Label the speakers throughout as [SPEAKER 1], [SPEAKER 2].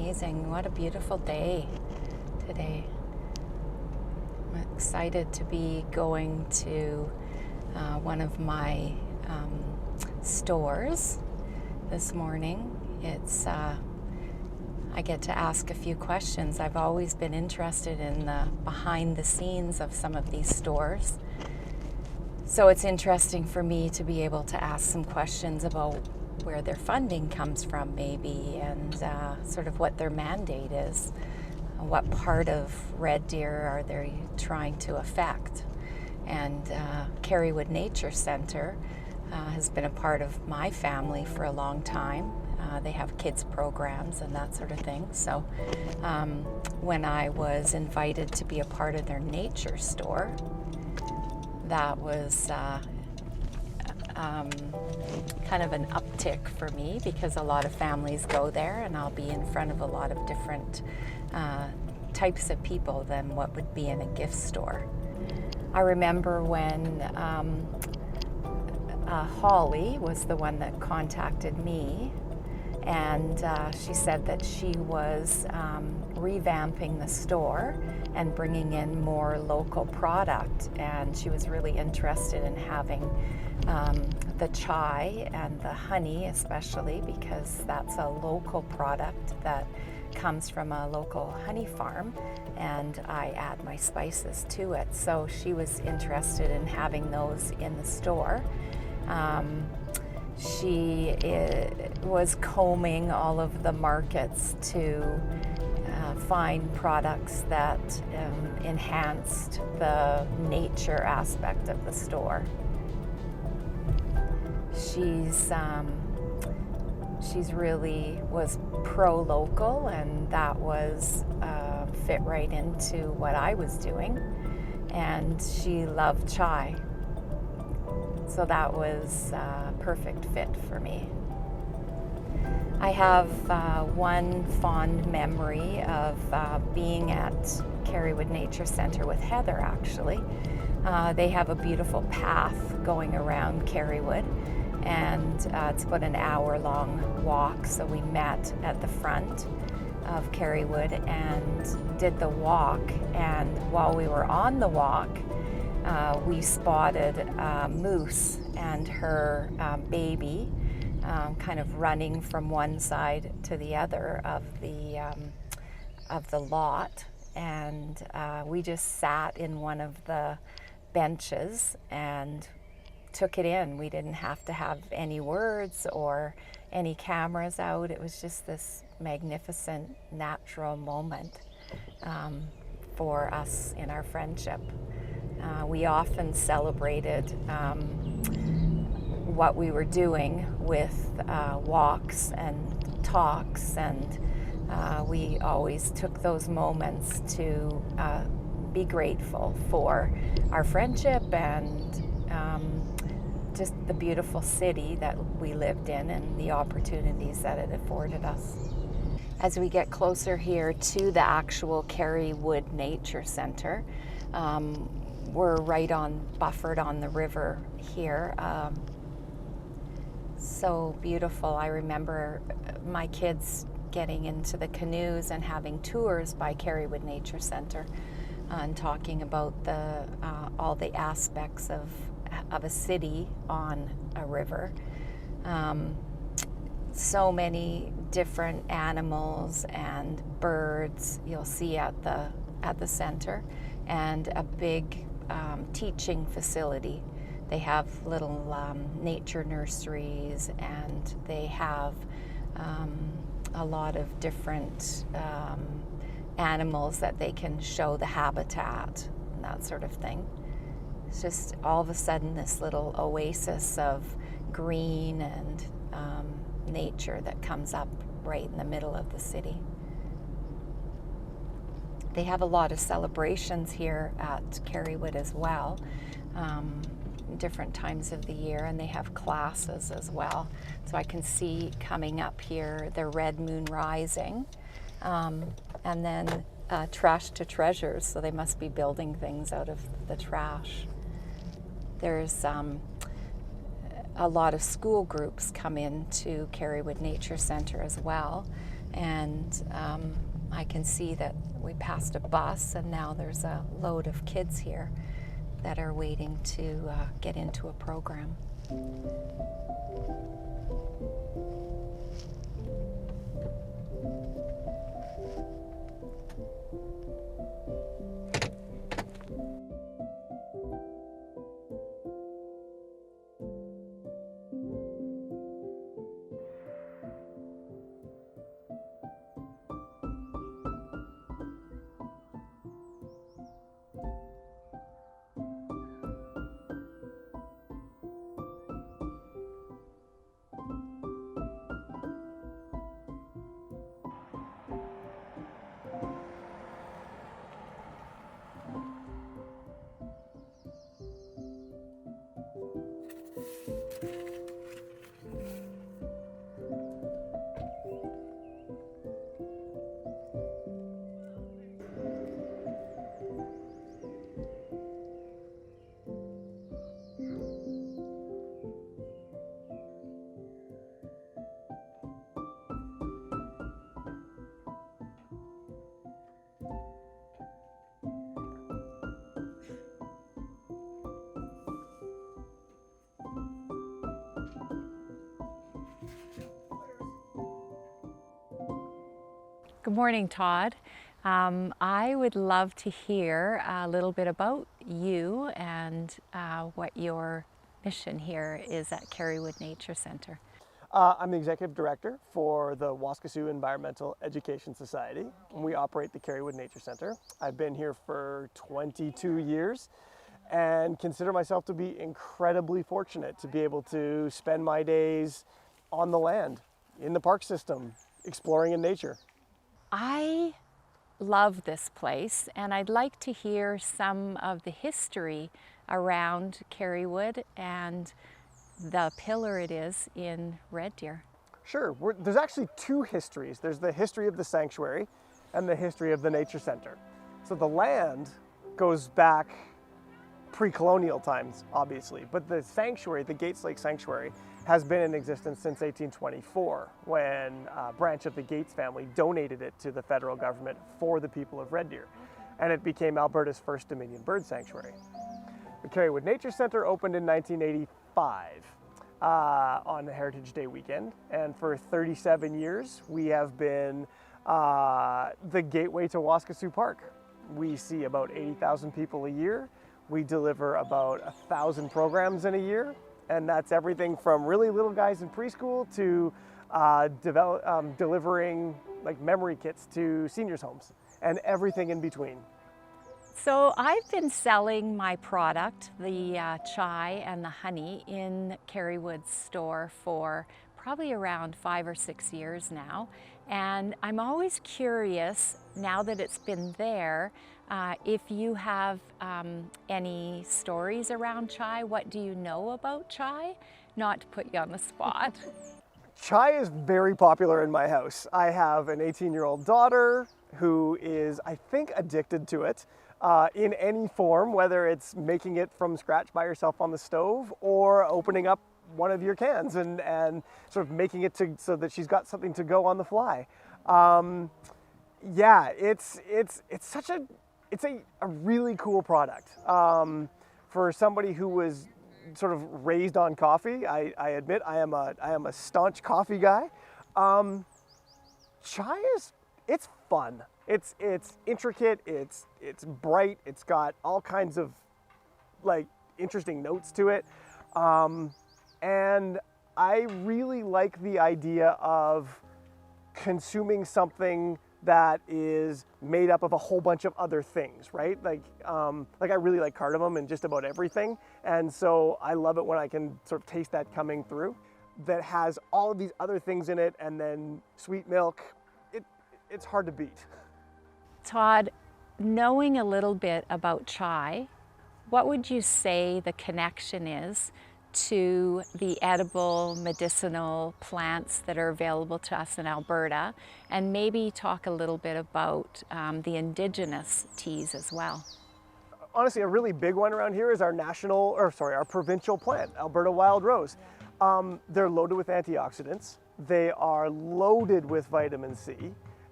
[SPEAKER 1] amazing. What a beautiful day today. I'm excited to be going to one of my stores this morning. I get to ask a few questions. I've always been interested in the behind the scenes of some of these stores. So it's interesting for me to be able to ask some questions about where their funding comes from maybe, and sort of what their mandate is. What part of Red Deer are they trying to affect? And Kerrywood Nature Centre has been a part of my family for a long time. They have kids programs and that sort of thing. So when I was invited to be a part of their nature store, that was kind of an uptick for me, because a lot of families go there and I'll be in front of a lot of different types of people than what would be in a gift store. I remember when Holly was the one that contacted me, and she said that she was revamping the store and bringing in more local product, and she was really interested in having the chai and the honey, especially because that's a local product that comes from a local honey farm, and I add my spices to it. So she was interested in having those in the store. She was combing all of the markets to find products that enhanced the nature aspect of the store. She's really was pro-local, and that was fit right into what I was doing. And she loved chai, so that was a perfect fit for me. I have one fond memory of being at Kerrywood Nature Centre with Heather, actually. They have a beautiful path going around Kerrywood, and it's about an hour-long walk. So we met at the front of Kerrywood and did the walk, and while we were on the walk, we spotted Moose and her baby kind of running from one side to the other of the lot, and we just sat in one of the benches and took it in. We didn't have to have any words or any cameras out. It was just this magnificent natural moment for us in our friendship. We often celebrated what we were doing with walks and talks, and we always took those moments to be grateful for our friendship and just the beautiful city that we lived in and the opportunities that it afforded us. As we get closer here to the actual Kerrywood Nature Centre, we're right buffered on the river here. So beautiful. I remember my kids getting into the canoes and having tours by Kerrywood Nature Centre and talking about all the aspects of a city on a river. So many different animals and birds you'll see at the center, and a big teaching facility. They have little nature nurseries, and they have a lot of different animals that they can show the habitat and that sort of thing. It's just all of a sudden this little oasis of green and nature that comes up right in the middle of the city. They have a lot of celebrations here at Kerrywood as well, different times of the year, and they have classes as well. So I can see coming up here the Red Moon Rising, and then Trash to Treasures, so they must be building things out of the trash. There's a lot of school groups come into Kerrywood Nature Centre as well, And I can see that we passed a bus, and now there's a load of kids here that are waiting to get into a program. Good morning, Todd. I would love to hear a little bit about you and what your mission here is at Kerrywood Nature Centre.
[SPEAKER 2] I'm the Executive Director for the Waskesiu Environmental Education Society. We operate the Kerrywood Nature Centre. I've been here for 22 years and consider myself to be incredibly fortunate to be able to spend my days on the land, in the park system, exploring in nature.
[SPEAKER 1] I love this place, and I'd like to hear some of the history around Kerrywood and the pillar it is in Red Deer.
[SPEAKER 2] Sure, there's actually two histories. There's the history of the sanctuary and the history of the nature center. So the land goes back pre-colonial times, obviously, but the sanctuary, the Gates Lake Sanctuary, has been in existence since 1824, when a branch of the Gates family donated it to the federal government for the people of Red Deer, and it became Alberta's first Dominion bird sanctuary. The Kerrywood Nature Centre opened in 1985 on the Heritage Day weekend, and for 37 years we have been the gateway to Waskesiu Park. We see about 80,000 people a year. We deliver about 1,000 programs in a year, and that's everything from really little guys in preschool to delivering like memory kits to seniors' homes and everything in between.
[SPEAKER 1] So I've been selling my product, the chai and the honey, in Kerrywood's store for probably around 5 or 6 years now. And I'm always curious, now that it's been there, if you have any stories around chai. What do you know about chai? Not to put you on the spot.
[SPEAKER 2] Chai is very popular in my house. I have an 18-year-old daughter who is, I think, addicted to it in any form, whether it's making it from scratch by yourself on the stove or opening up one of your cans and sort of making it so that she's got something to go on the fly. Yeah, it's a really cool product. For somebody who was sort of raised on coffee, I admit I am a staunch coffee guy. Chai it's fun. It's intricate. It's bright. It's got all kinds of like interesting notes to it. And I really like the idea of consuming something that is made up of a whole bunch of other things, right? Like I really like cardamom and just about everything. And so I love it when I can sort of taste that coming through, that has all of these other things in it, and then sweet milk. It's hard to beat.
[SPEAKER 1] Todd, knowing a little bit about chai, what would you say the connection is to the edible medicinal plants that are available to us in Alberta, and maybe talk a little bit about the indigenous teas as well?
[SPEAKER 2] Honestly, a really big one around here is our our provincial plant, Alberta Wild Rose. They're loaded with antioxidants. they are loaded with vitamin C,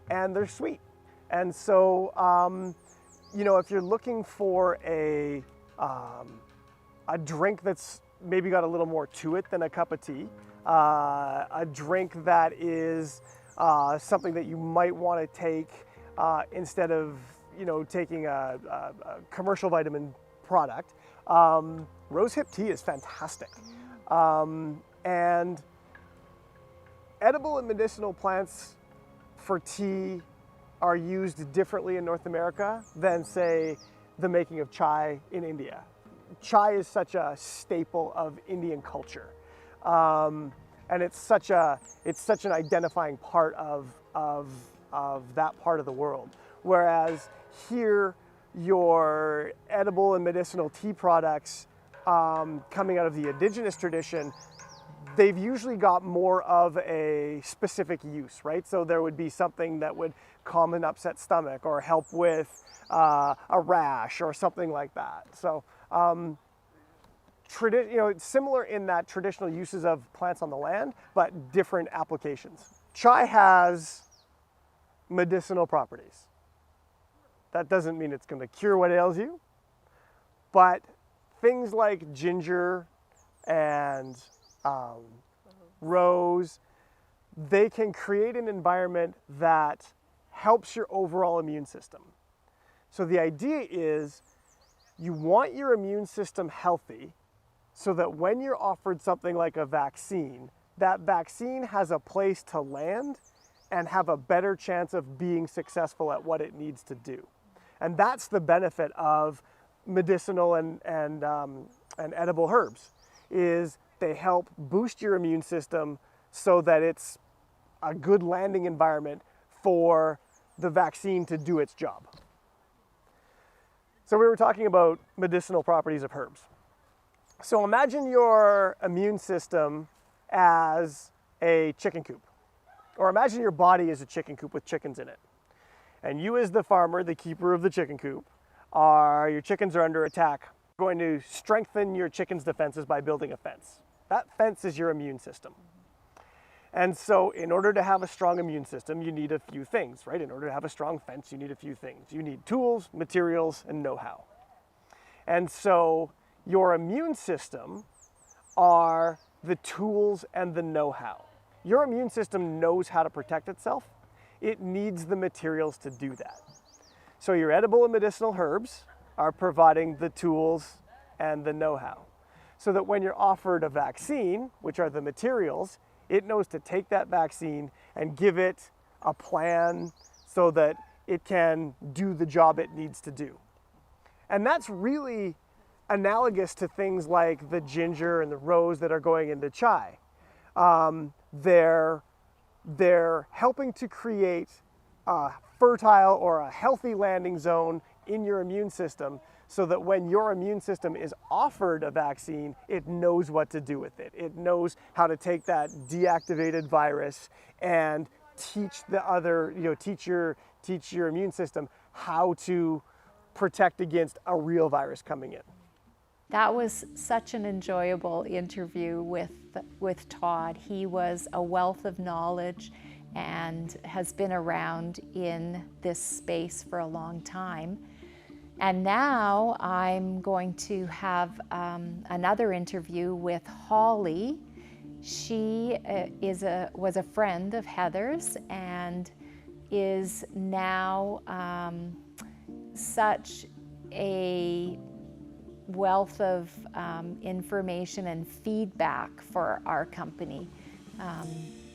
[SPEAKER 2] and they're sweet. And so, you know, if you're looking for a drink that's maybe got a little more to it than a cup of tea, a drink that is something that you might want to take instead of, you know, taking a commercial vitamin product, rosehip tea is fantastic. And edible and medicinal plants for tea are used differently in North America than, say, the making of chai in India. Chai is such a staple of Indian culture, and it's such an identifying part of that part of the world. Whereas here, your edible and medicinal tea products coming out of the indigenous tradition, they've usually got more of a specific use, right? So there would be something that would calm an upset stomach or help with a rash or something like that. So, you know, it's similar in that traditional uses of plants on the land, but different applications. Chai has medicinal properties. That doesn't mean it's going to cure what ails you, but things like ginger and rose, they can create an environment that helps your overall immune system. So the idea is you want your immune system healthy so that when you're offered something like a vaccine, that vaccine has a place to land and have a better chance of being successful at what it needs to do. And that's the benefit of medicinal and edible herbs, is they help boost your immune system so that it's a good landing environment for the vaccine to do its job. So we were talking about medicinal properties of herbs. So imagine your immune system as a chicken coop, or imagine your body as a chicken coop with chickens in it. And you as the farmer, the keeper of the chicken coop, your chickens are under attack. You're going to strengthen your chickens' defenses by building a fence. That fence is your immune system. And so in order to have a strong immune system, you need a few things, right? In order to have a strong fence, you need a few things. You need tools, materials, and know-how. And so your immune system are the tools and the know-how. Your immune system knows how to protect itself. It needs the materials to do that. So your edible and medicinal herbs are providing the tools and the know-how, so that when you're offered a vaccine, which are the materials, it knows to take that vaccine and give it a plan so that it can do the job it needs to do. And that's really analogous to things like the ginger and the rose that are going into chai. They're helping to create a fertile or a healthy landing zone in your immune system, so that when your immune system is offered a vaccine, it knows what to do with it. It knows how to take that deactivated virus and teach the other, teach your immune system how to protect against a real virus coming in.
[SPEAKER 1] That was such an enjoyable interview with Todd. He was a wealth of knowledge and has been around in this space for a long time. And now I'm going to have another interview with Holly. She was a friend of Heather's and is now such a wealth of information and feedback for our company.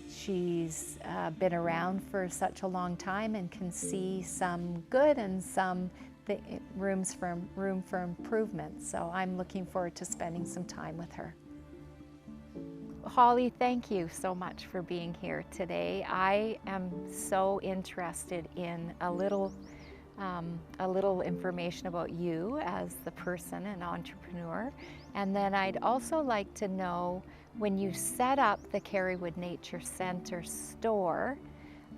[SPEAKER 1] She's been around for such a long time and can see some good and some room for improvement. So I'm looking forward to spending some time with her. Holly, thank you so much for being here today. I am so interested in a little information about you as the person and entrepreneur. And then I'd also like to know, when you set up the Kerrywood Nature Center store,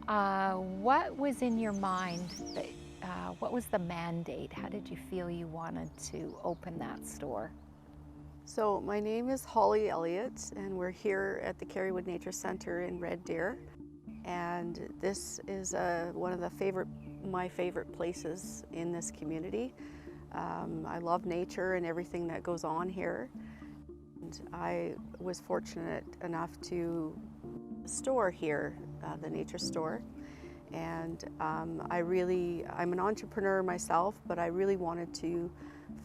[SPEAKER 1] what was in your mind? What was the mandate? How did you feel you wanted to open that store?
[SPEAKER 3] So my name is Holly Elliott, and we're here at the Kerrywood Nature Center in Red Deer. And this is one of my favorite places in this community. I love nature and everything that goes on here. And I was fortunate enough to store here, the nature store. And I'm an entrepreneur myself, but I really wanted to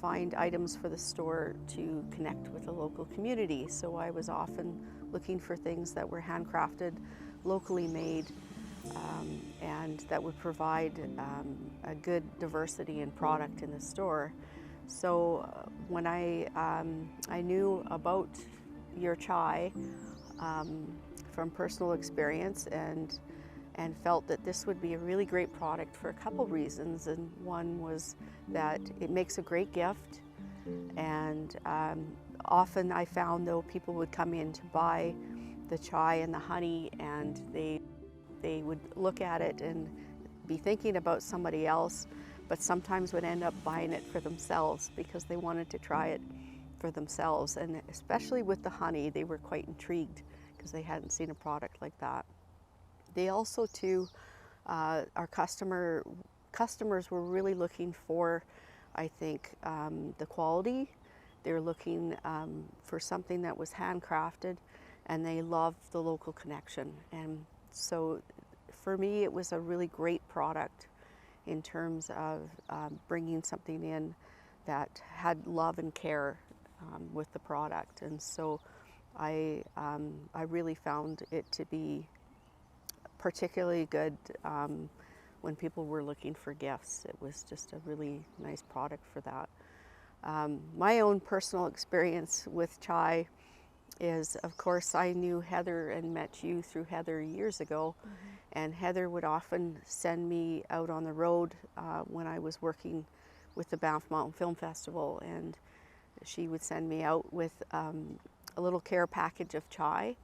[SPEAKER 3] find items for the store to connect with the local community. So I was often looking for things that were handcrafted, locally made, and that would provide a good diversity in product in the store. So when I knew about your chai from personal experience and felt that this would be a really great product for a couple reasons. And one was that it makes a great gift. And often I found, though, people would come in to buy the chai and the honey, and they would look at it and be thinking about somebody else, but sometimes would end up buying it for themselves because they wanted to try it for themselves. And especially with the honey, they were quite intrigued because they hadn't seen a product like that. They also, too, our customers were really looking for, I think, the quality. They were looking for something that was handcrafted, and they loved the local connection. And so for me, it was a really great product in terms of bringing something in that had love and care with the product. And so I really found it to be particularly good when people were looking for gifts. It was just a really nice product for that. My own personal experience with chai is, of course, I knew Heather and met you through Heather years ago. And Heather would often send me out on the road when I was working with the Banff Mountain Film Festival, and she would send me out with a little care package of chai.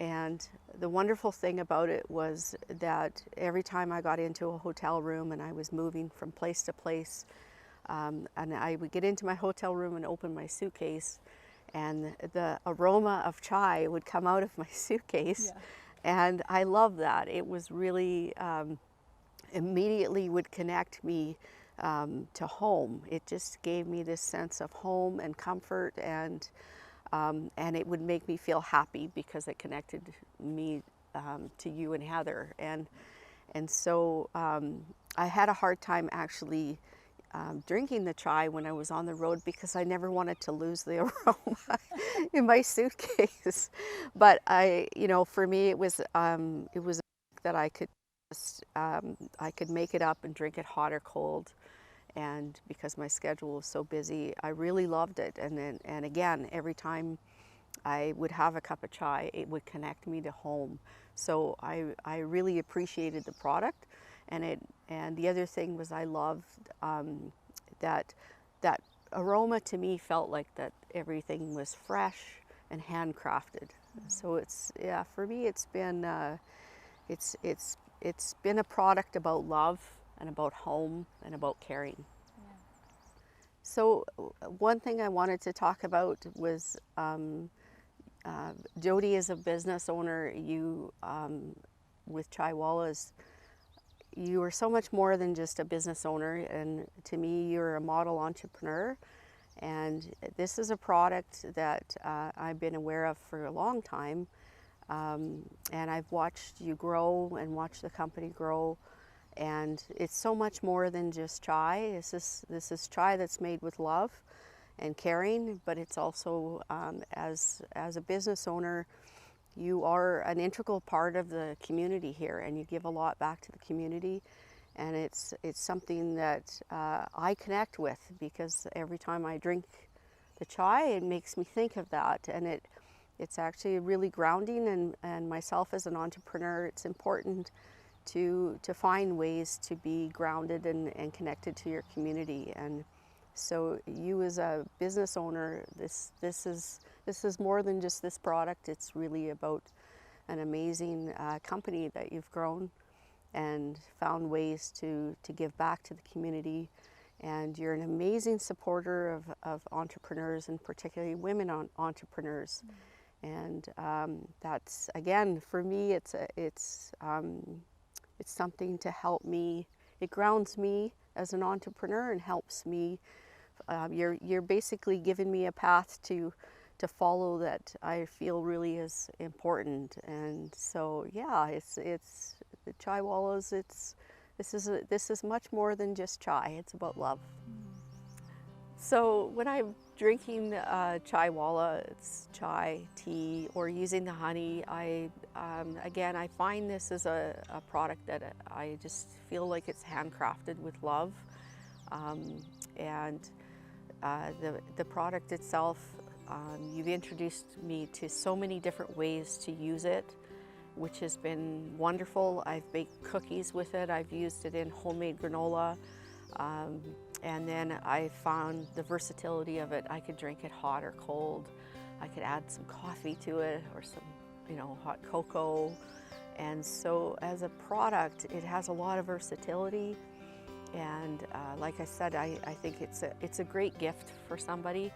[SPEAKER 3] And the wonderful thing about it was that every time I got into a hotel room and I was moving from place to place, and I would get into my hotel room and open my suitcase, and the aroma of chai would come out of my suitcase. Yeah. And I love that. It was really, immediately would connect me to home. It just gave me this sense of home and comfort, and it would make me feel happy because it connected me to you and Heather. And so I had a hard time actually drinking the chai when I was on the road because I never wanted to lose the aroma in my suitcase. But for me, it was that I could just, I could make it up and drink it hot or cold. And because my schedule was so busy, I really loved it. And again, every time I would have a cup of chai, it would connect me to home. So I really appreciated the product. And the other thing was I loved that aroma. To me, felt like that everything was fresh and handcrafted. So for me, it's been a product about love and about home and about caring. Yeah. So one thing I wanted to talk about was Jodi is a business owner. You, with Chai Wallahs, you are so much more than just a business owner, and to me, you're a model entrepreneur. And this is a product that I've been aware of for a long time, and I've watched you grow and watched the company grow. And it's so much more than just chai. This is chai that's made with love and caring, but it's also, as a business owner, you are an integral part of the community here, and you give a lot back to the community. And it's something that I connect with, because every time I drink the chai, it makes me think of that. And it's actually really grounding, and myself as an entrepreneur, it's important to find ways to be grounded and connected to your community. And so you as a business owner, this is more than just this product. It's really about an amazing company that you've grown and found ways to give back to the community And you're an amazing supporter of entrepreneurs, and particularly women entrepreneurs. And that's, again, for me, it's something to help me. It grounds me as an entrepreneur and helps me. You're basically giving me a path to follow that I feel really is important. And so, yeah, it's the Chai Wallahs. This is much more than just chai. It's about love. So when I'm drinking Chai Wallah, it's chai, tea, or using the honey, again, I find this is a product that I just feel like it's handcrafted with love. And the product itself, you've introduced me to so many different ways to use it, which has been wonderful. I've baked cookies with it. I've used it in homemade granola. And then I found the versatility of it. I could drink it hot or cold. I could add some coffee to it or some, hot cocoa. And so as a product, it has a lot of versatility. And like I said, I think it's a great gift for somebody.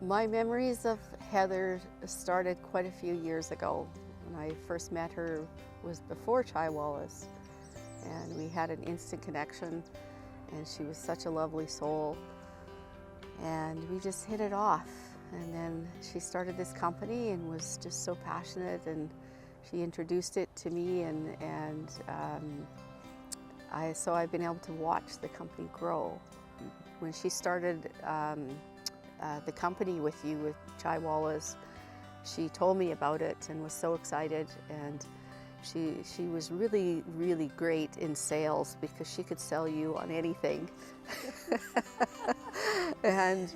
[SPEAKER 3] My memories of Heather started quite a few years ago. When I first met her was before Chai Wallahs, and we had an instant connection, and she was such a lovely soul, and we just hit it off. And then she started this company and was just so passionate, and she introduced it to me, and so I've been able to watch the company grow. When she started the company with you, with Chai Wallahs, she told me about it and was so excited, and she was really, really great in sales because she could sell you on anything. And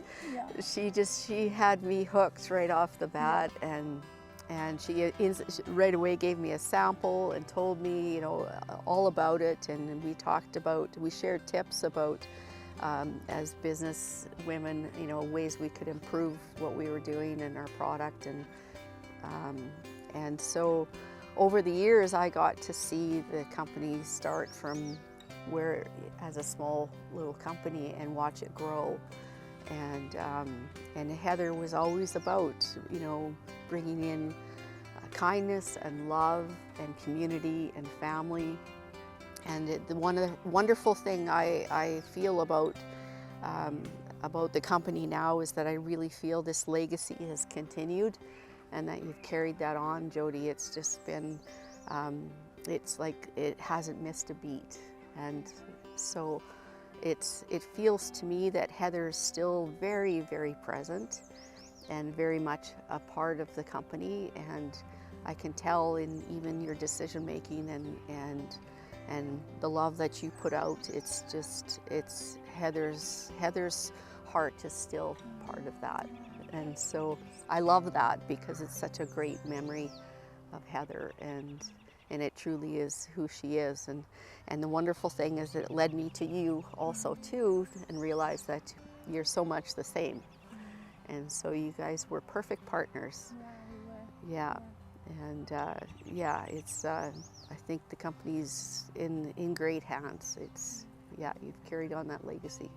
[SPEAKER 3] she had me hooked right off the bat, and she right away gave me a sample and told me, all about it, and we shared tips about as business women, ways we could improve what we were doing in our product, and so over the years I got to see the company start from where as a small little company and watch it grow, and Heather was always about bringing in kindness and love and community and family. And the wonderful thing I feel about the company now is that I really feel this legacy has continued, and that you've carried that on, Jodi. It's just been, it's like it hasn't missed a beat. And so it feels to me that Heather is still very, very present and very much a part of the company. And I can tell in even your decision making and the love that you put out, it's Heather's heart is still part of that. And so I love that because it's such a great memory of Heather, and it truly is who she is. And the wonderful thing is that it led me to you also too, and realized that you're so much the same. And so you guys were perfect partners. Yeah. And it's I think the company's in great hands. You've carried on that legacy.